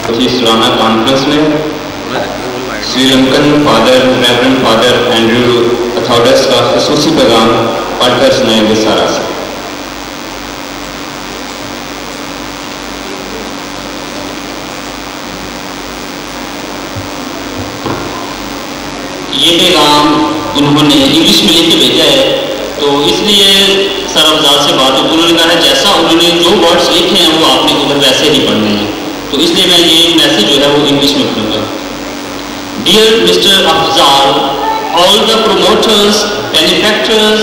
सालाना कॉन्फ्रेंस में Sri Lankan father reverend father Andrew अथॉडस का खसूसी पैगाम पढ़कर सुनाएंगे सारा से। ये पैगाम उन्होंने इंग्लिश में लिख के भेजा है, तो इसलिए सर अफजाल से बात उन्होंने कहा है जैसा उन्होंने जो वर्ड्स लिखे हैं वो आपने उधर वैसे ही पढ़ने हैं, तो इसलिए मैं ये मैसेज जो है वो इंग्लिश में पढ़ूंगा। Dear mister Afzal, all the promoters, benefactors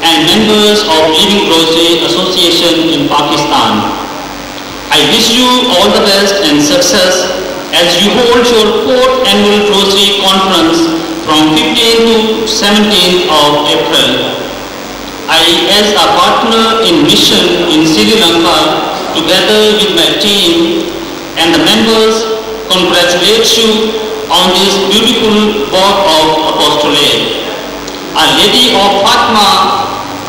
and members of Living Rosary Association in Pakistan, I wish you all the best and success as you hold your 4th annual Rosary Conference from 15th to 17th of April. I, as a partner in mission in Sri Lanka, together with my team and the members, congratulate you on this beautiful work of apostolate. Our Lady of Fatima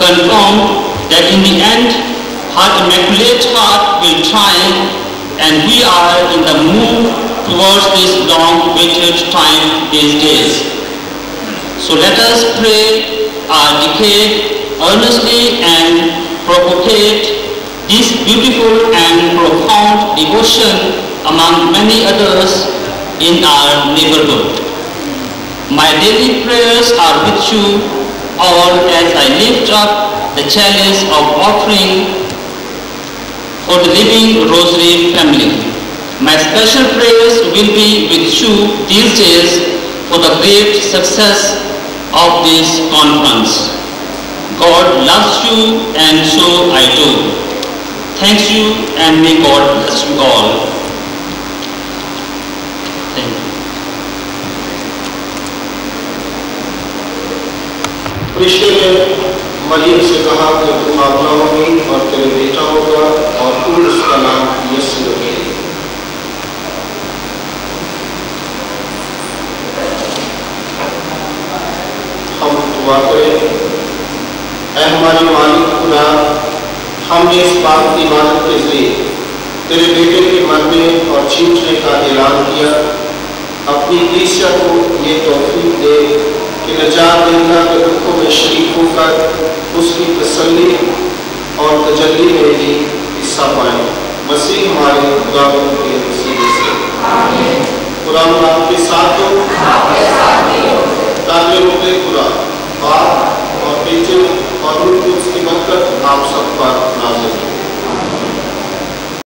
confirmed that in the end, her immaculate heart will triumph, and we are in the move towards this long-awaited time these days. So let us pray our decade earnestly and propagate this beautiful and profound devotion among many others in our neighborhood. My daily prayers are with you all as I lift up the chalice of offering for the Living Rosary family. My special prayers will be with you these days for the great success of this conference. God loves you and so I do. Thank you and may God bless you all. Thank you. Krishna ने मरियम से कहा कि तू माता होगी और तेरे बेटा होगा और तू उसका नाम यीशु रखेगी। हम दुआ करें। ऐ हमारे मालिक खुदा, हमने इस बात की इबादत के जरिए तेरे बेटे के मरने और जीतने का ऐलान किया। अपनी कलीसिया को ये तौफीक दे कि नजात देना के दुखों में शरीक होकर उसकी तसल्ली और तजल्ली में भी हिस्सा पाए। मसीह हमारे खुदावंद के वसीले से आमीन। खुदा आपके साथ हो, ताकि रोके खुदा बाप और बेटे और रूह की बरकत आप सब पर नाज़िल हो।